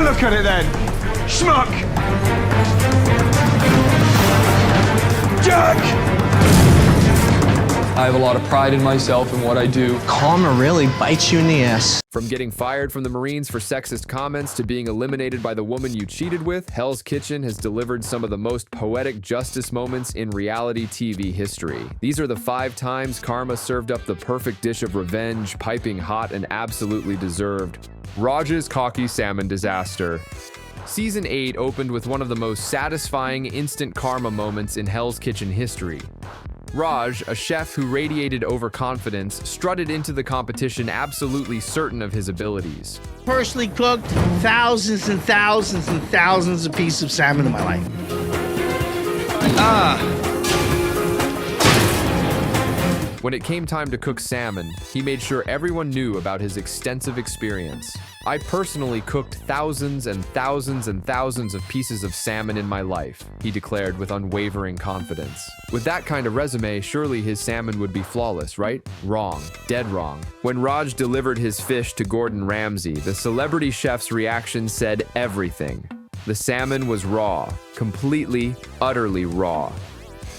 look at it then. Schmuck. Jerk. I have a lot of pride in myself and what I do. Karma really bites you in the ass. From getting fired from the Marines for sexist comments to being eliminated by the woman you cheated with, Hell's Kitchen has delivered some of the most poetic justice moments in reality TV history. These are the 5 times Karma served up the perfect dish of revenge, piping hot and absolutely deserved. Raj's cocky salmon disaster. Season 8 opened with one of the most satisfying instant karma moments in Hell's Kitchen history. Raj, a chef who radiated overconfidence, strutted into the competition absolutely certain of his abilities. Personally cooked thousands and thousands and thousands of pieces of salmon in my life. When it came time to cook salmon, he made sure everyone knew about his extensive experience. I personally cooked thousands and thousands and thousands of pieces of salmon in my life, he declared with unwavering confidence. With that kind of resume, surely his salmon would be flawless, right? Wrong. Dead wrong. When Raj delivered his fish to Gordon Ramsay, the celebrity chef's reaction said everything. The salmon was raw. Completely, utterly raw.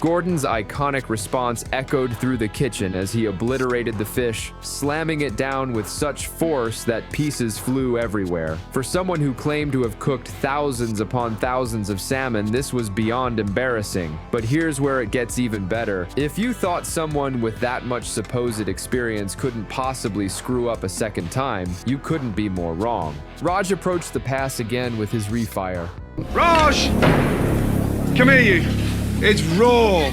Gordon's iconic response echoed through the kitchen as he obliterated the fish, slamming it down with such force that pieces flew everywhere. For someone who claimed to have cooked thousands upon thousands of salmon, this was beyond embarrassing. But here's where it gets even better. If you thought someone with that much supposed experience couldn't possibly screw up a second time, you couldn't be more wrong. Raj approached the pass again with his refire. Raj! Come here, you. It's raw.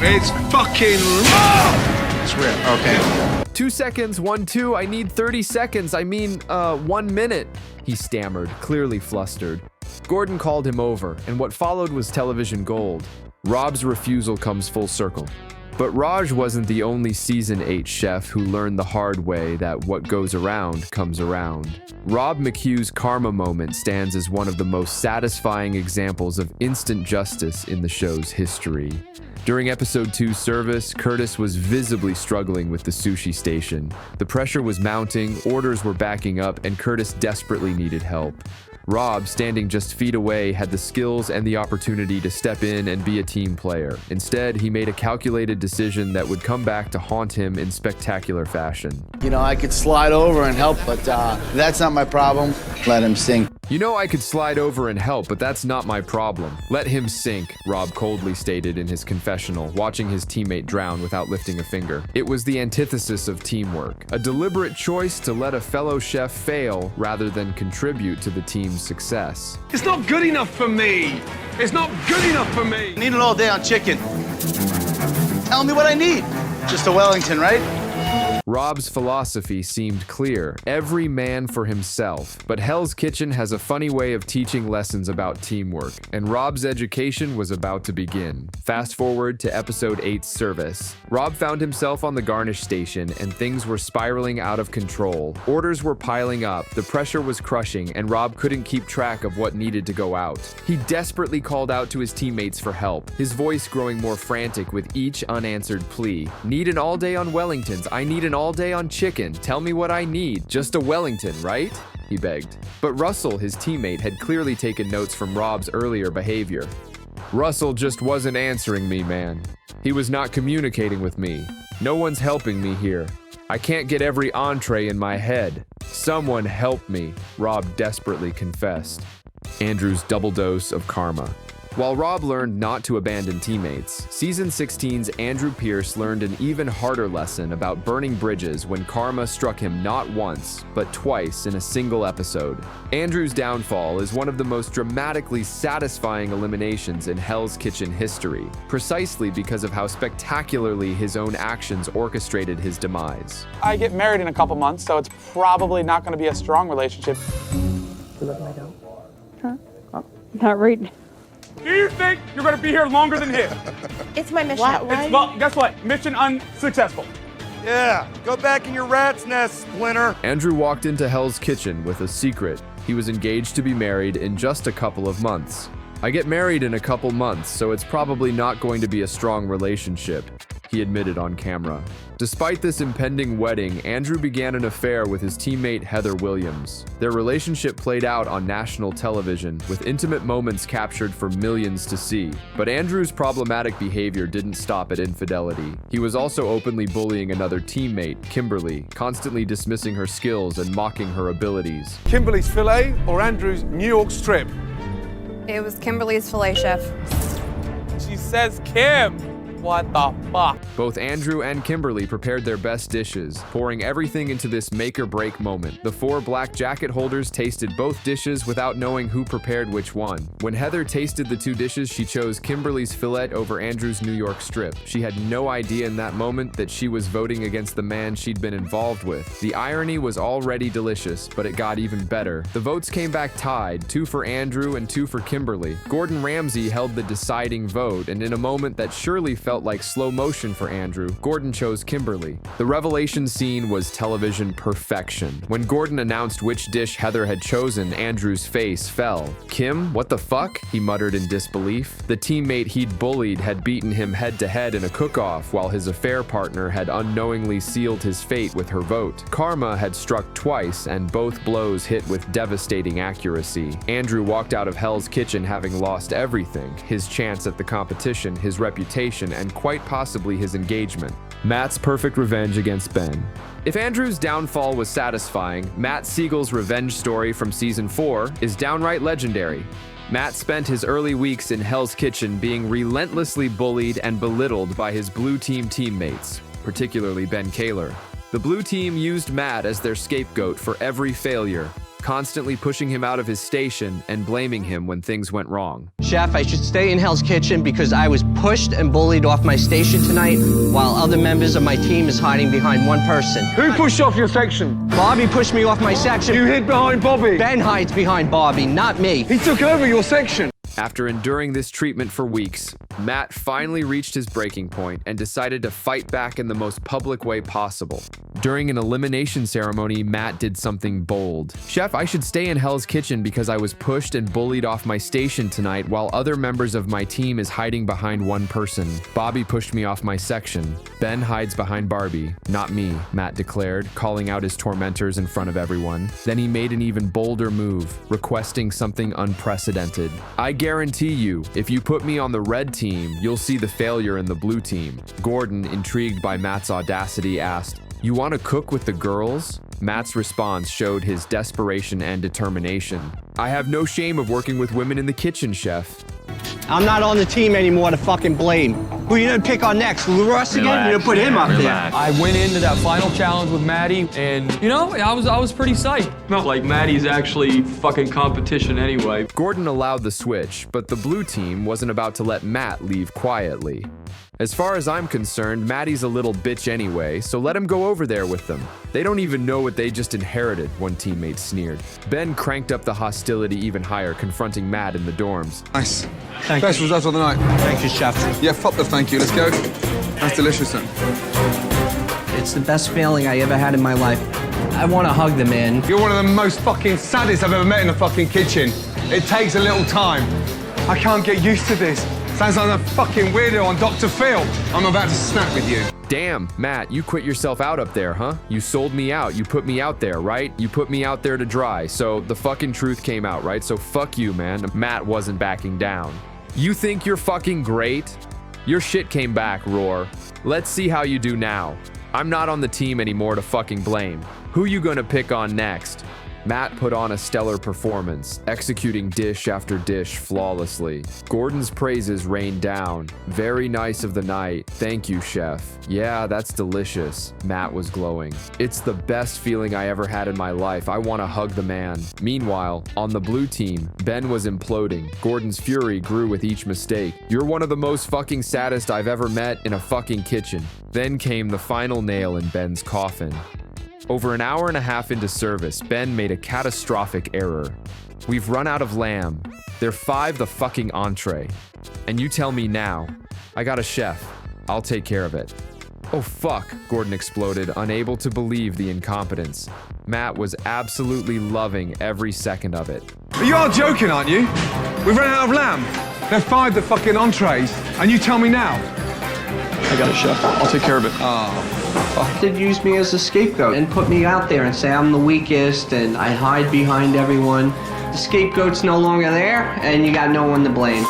It's fucking raw! It's real, okay. 2 seconds, 1, 2, I need 30 seconds, 1 minute, he stammered, clearly flustered. Gordon called him over, and what followed was television gold. Rob's refusal comes full circle. But Raj wasn't the only Season 8 chef who learned the hard way that what goes around comes around. Rob McHugh's karma moment stands as one of the most satisfying examples of instant justice in the show's history. During episode 2's service, Curtis was visibly struggling with the sushi station. The pressure was mounting, orders were backing up, and Curtis desperately needed help. Rob, standing just feet away, had the skills and the opportunity to step in and be a team player. Instead, he made a calculated decision that would come back to haunt him in spectacular fashion. You know, I could slide over and help, but that's not my problem. Let him sink. You know I could slide over and help, but that's not my problem. Let him sink, Rob coldly stated in his confessional, watching his teammate drown without lifting a finger. It was the antithesis of teamwork, a deliberate choice to let a fellow chef fail rather than contribute to the team's success. It's not good enough for me. It's not good enough for me. I need it all day on chicken. Tell me what I need. Just a Wellington, right? Rob's philosophy seemed clear, every man for himself, but Hell's Kitchen has a funny way of teaching lessons about teamwork, and Rob's education was about to begin. Fast forward to episode 8's service. Rob found himself on the garnish station, and things were spiraling out of control. Orders were piling up, the pressure was crushing, and Rob couldn't keep track of what needed to go out. He desperately called out to his teammates for help, his voice growing more frantic with each unanswered plea. Need an all day on Wellingtons, I need an all day on chicken. Tell me what I need. Just a Wellington, right? He begged. But Russell, his teammate, had clearly taken notes from Rob's earlier behavior. Russell just wasn't answering me, man. He was not communicating with me. No one's helping me here. I can't get every entree in my head. Someone help me, Rob desperately confessed. Andrew's double dose of karma. While Rob learned not to abandon teammates, Season 16's Andrew Pierce learned an even harder lesson about burning bridges when karma struck him not once, but twice in a single episode. Andrew's downfall is one of the most dramatically satisfying eliminations in Hell's Kitchen history, precisely because of how spectacularly his own actions orchestrated his demise. I get married in a couple months, so it's probably not going to be a strong relationship. You love my dog? Huh? Oh, not right now. Do you think you're going to be here longer than him? It's my mission. Well, guess what? Mission unsuccessful. Yeah, go back in your rat's nest, Splinter. Andrew walked into Hell's Kitchen with a secret. He was engaged to be married in just a couple of months. I get married in a couple months, so it's probably not going to be a strong relationship. he admitted on camera. Despite this impending wedding, Andrew began an affair with his teammate Heather Williams. Their relationship played out on national television, with intimate moments captured for millions to see. But Andrew's problematic behavior didn't stop at infidelity. He was also openly bullying another teammate, Kimberly, constantly dismissing her skills and mocking her abilities. Kimberly's filet or Andrew's New York strip? It was Kimberly's filet, chef. She says Kim. What the fuck? Both Andrew and Kimberly prepared their best dishes, pouring everything into this make-or-break moment. The 4 black jacket holders tasted both dishes without knowing who prepared which one. When Heather tasted the 2 dishes, she chose Kimberly's filet over Andrew's New York strip. She had no idea in that moment that she was voting against the man she'd been involved with. The irony was already delicious, but it got even better. The votes came back tied, 2 for Andrew and 2 for Kimberly. Gordon Ramsay held the deciding vote, and in a moment that surely felt like slow motion for Andrew, Gordon chose Kimberly. The revelation scene was television perfection. When Gordon announced which dish Heather had chosen, Andrew's face fell. Kim? What the fuck? He muttered in disbelief. The teammate he'd bullied had beaten him head-to-head in a cook-off, while his affair partner had unknowingly sealed his fate with her vote. Karma had struck twice, and both blows hit with devastating accuracy. Andrew walked out of Hell's Kitchen having lost everything: his chance at the competition, his reputation, and quite possibly his engagement. Matt's perfect revenge against Ben. If Andrew's downfall was satisfying, Matt Siegel's revenge story from season 4 is downright legendary. Matt spent his early weeks in Hell's Kitchen being relentlessly bullied and belittled by his blue team teammates, particularly Ben Kaler. The blue team used Matt as their scapegoat for every failure, constantly pushing him out of his station and blaming him when things went wrong. Chef, I should stay in Hell's Kitchen because I was pushed and bullied off my station tonight, while other members of my team is hiding behind one person. Who pushed off your section? Bobby pushed me off my section. You hid behind Bobby. Ben hides behind Bobby, not me. He took over your section. After enduring this treatment for weeks, Matt finally reached his breaking point and decided to fight back in the most public way possible. During an elimination ceremony, Matt did something bold. Chef, I should stay in Hell's Kitchen because I was pushed and bullied off my station tonight while other members of my team is hiding behind one person. Bobby pushed me off my section. Ben hides behind Barbie, not me, Matt declared, calling out his tormentors in front of everyone. Then he made an even bolder move, requesting something unprecedented. I guarantee you, if you put me on the red team, you'll see the failure in the blue team. Gordon, intrigued by Matt's audacity, asked, "You want to cook with the girls?" Matt's response showed his desperation and determination. "I have no shame of working with women in the kitchen, chef." I'm not on the team anymore to fucking blame. Who you gonna pick on next? Lou Ross again? You're gonna put him up there. I went into that final challenge with Maddie, and you know, I was pretty psyched. Like Maddie's actually fucking competition anyway. Gordon allowed the switch, but the blue team wasn't about to let Matt leave quietly. As far as I'm concerned, Maddie's a little bitch anyway, so let him go over there with them. They don't even know what they just inherited, one teammate sneered. Ben cranked up the hostility even higher, confronting Matt in the dorms. Nice. Thank Best you. results of the night. Thank you, Chef. Yeah, fuck the thank you. Let's go. That's delicious then. It's the best feeling I ever had in my life. I want to hug the man. You're one of the most fucking saddest I've ever met in a fucking kitchen. It takes a little time. I can't get used to this. Sounds like a fucking weirdo on Dr. Phil. I'm about to snap with you. Damn, Matt, you quit yourself out up there, huh? You sold me out. You put me out there, right? You put me out there to dry. So the fucking truth came out, right? So fuck you, man. Matt wasn't backing down. You think you're fucking great? Your shit came back, Roar. Let's see how you do now. I'm not on the team anymore to fucking blame. Who you gonna pick on next? Matt put on a stellar performance, executing dish after dish flawlessly. Gordon's praises rained down. Very nice of the night. Thank you, chef. Yeah, that's delicious. Matt was glowing. It's the best feeling I ever had in my life. I want to hug the man. Meanwhile, on the blue team, Ben was imploding. Gordon's fury grew with each mistake. You're one of the most fucking saddest I've ever met in a fucking kitchen. Then came the final nail in Ben's coffin. Over an hour and a half into service, Ben made a catastrophic error. We've run out of lamb. They're 5 the fucking entree. And you tell me now. I got a chef. I'll take care of it. Oh fuck, Gordon exploded, unable to believe the incompetence. Matt was absolutely loving every second of it. But you are joking, aren't you? We've run out of lamb. They're 5 the fucking entrees, and you tell me now. I got it, chef. I'll take care of it. They'd use me as a scapegoat and put me out there and say I'm the weakest and I hide behind everyone. The scapegoat's no longer there and you got no one to blame.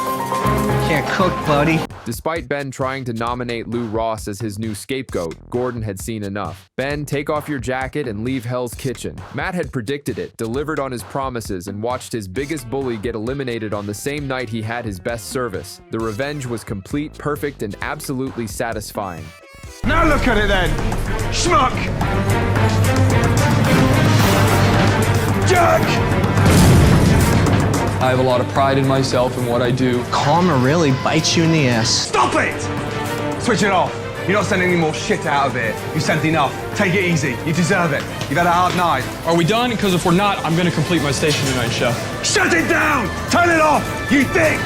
Can't cook, buddy. Despite Ben trying to nominate Lou Ross as his new scapegoat, Gordon had seen enough. Ben, take off your jacket and leave Hell's Kitchen. Matt had predicted it, delivered on his promises, and watched his biggest bully get eliminated on the same night he had his best service. The revenge was complete, perfect, and absolutely satisfying. Now look at it then! Schmuck! Jerk! I have a lot of pride in myself and what I do. Karma really bites you in the ass. Stop it! Switch it off. You're not sending any more shit out of here. You sent enough. Take it easy. You deserve it. You've had a hard night. Are we done? Because if we're not, I'm going to complete my station tonight, chef. Shut it down! Turn it off! You dick!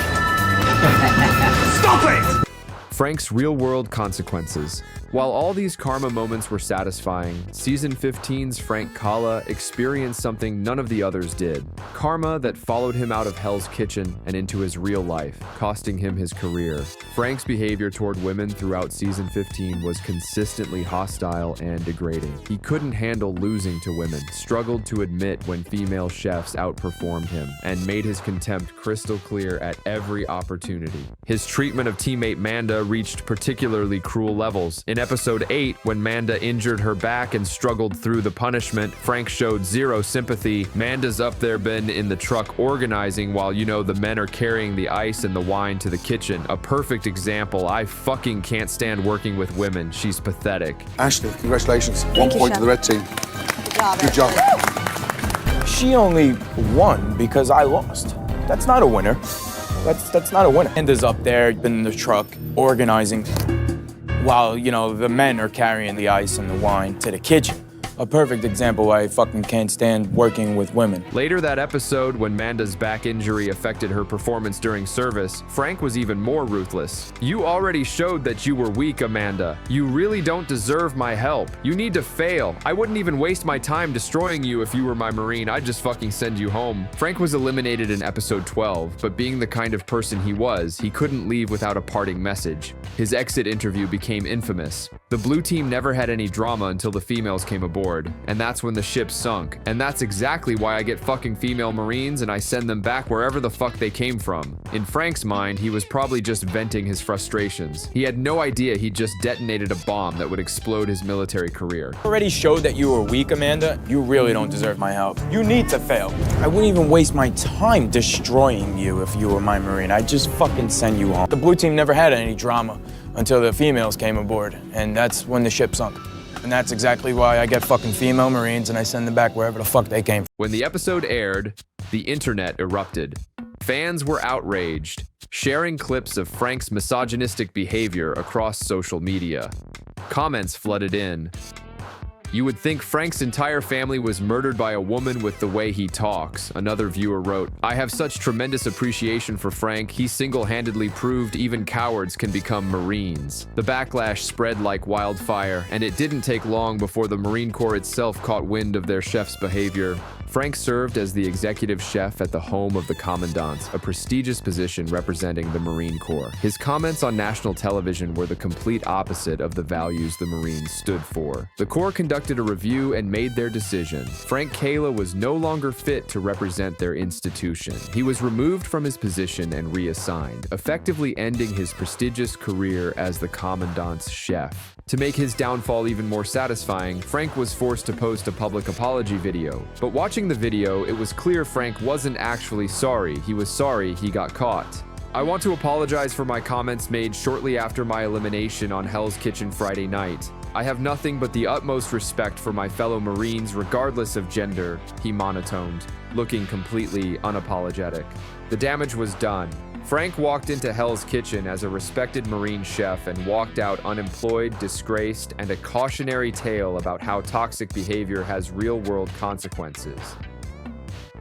Stop it! Frank's real-world consequences. While all these karma moments were satisfying, Season 15's Frank Kala experienced something none of the others did. Karma that followed him out of Hell's Kitchen and into his real life, costing him his career. Frank's behavior toward women throughout Season 15 was consistently hostile and degrading. He couldn't handle losing to women, struggled to admit when female chefs outperformed him, and made his contempt crystal clear at every opportunity. His treatment of teammate Manda reached particularly cruel levels. In episode 8, when Manda injured her back and struggled through the punishment, Frank showed zero sympathy. Manda's up there been in the truck organizing while the men are carrying the ice and the wine to the kitchen. A perfect example. I fucking can't stand working with women. She's pathetic. Ashley, congratulations. 1 point to the red team. Good job. She only won because I lost. That's not a winner. That's not a winner. Manda's up there, in the truck, organizing, while, the men are carrying the ice and the wine to the kitchen. A perfect example why I fucking can't stand working with women. Later that episode, when Manda's back injury affected her performance during service, Frank was even more ruthless. You already showed that you were weak, Amanda. You really don't deserve my help. You need to fail. I wouldn't even waste my time destroying you if you were my Marine. I'd just fucking send you home. Frank was eliminated in episode 12, but being the kind of person he was, he couldn't leave without a parting message. His exit interview became infamous. The blue team never had any drama until the females came aboard. And that's when the ship sunk. And that's exactly why I get fucking female Marines and I send them back wherever the fuck they came from. In Frank's mind, he was probably just venting his frustrations. He had no idea he just detonated a bomb that would explode his military career. Already showed that you were weak, Amanda. You really don't deserve my help. You need to fail. I wouldn't even waste my time destroying you if you were my Marine. I'd just fucking send you home. The blue team never had any drama until the females came aboard, and that's when the ship sunk. And that's exactly why I get fucking female Marines and I send them back wherever the fuck they came from. When the episode aired, the internet erupted. Fans were outraged, sharing clips of Frank's misogynistic behavior across social media. Comments flooded in. You would think Frank's entire family was murdered by a woman with the way he talks, another viewer wrote. I have such tremendous appreciation for Frank. He single-handedly proved even cowards can become Marines. The backlash spread like wildfire, and it didn't take long before the Marine Corps itself caught wind of their chef's behavior. Frank served as the executive chef at the home of the commandants, a prestigious position representing the Marine Corps. His comments on national television were the complete opposite of the values the Marines stood for. The Corps conducted a review and made their decision. Frank Kala was no longer fit to represent their institution. He was removed from his position and reassigned, effectively ending his prestigious career as the commandant's chef. To make his downfall even more satisfying, Frank was forced to post a public apology video. But watching the video, it was clear Frank wasn't actually sorry. He was sorry he got caught. I want to apologize for my comments made shortly after my elimination on Hell's Kitchen Friday night. I have nothing but the utmost respect for my fellow Marines regardless of gender, he monotoned, looking completely unapologetic. The damage was done. Frank walked into Hell's Kitchen as a respected Marine chef and walked out unemployed, disgraced, and a cautionary tale about how toxic behavior has real-world consequences.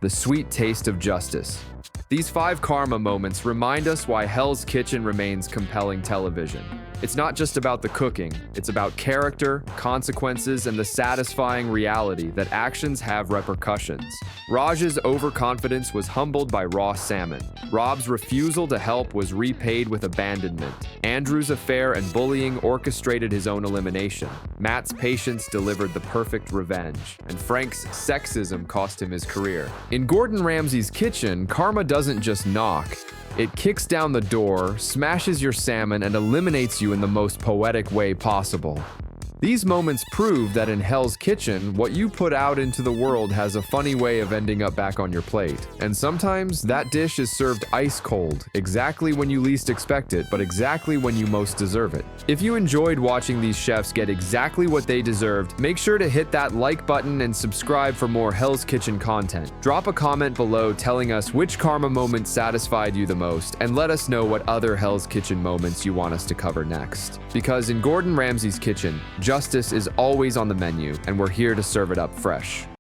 The sweet taste of justice. These 5 karma moments remind us why Hell's Kitchen remains compelling television. It's not just about the cooking, it's about character, consequences, and the satisfying reality that actions have repercussions. Raj's overconfidence was humbled by raw salmon. Rob's refusal to help was repaid with abandonment. Andrew's affair and bullying orchestrated his own elimination. Matt's patience delivered the perfect revenge, and Frank's sexism cost him his career. In Gordon Ramsay's kitchen, karma doesn't just knock. It kicks down the door, smashes your salmon, and eliminates you in the most poetic way possible. These moments prove that in Hell's Kitchen, what you put out into the world has a funny way of ending up back on your plate. And sometimes, that dish is served ice cold, exactly when you least expect it, but exactly when you most deserve it. If you enjoyed watching these chefs get exactly what they deserved, make sure to hit that like button and subscribe for more Hell's Kitchen content. Drop a comment below telling us which karma moment satisfied you the most, and let us know what other Hell's Kitchen moments you want us to cover next. Because in Gordon Ramsay's kitchen, justice is always on the menu, and we're here to serve it up fresh.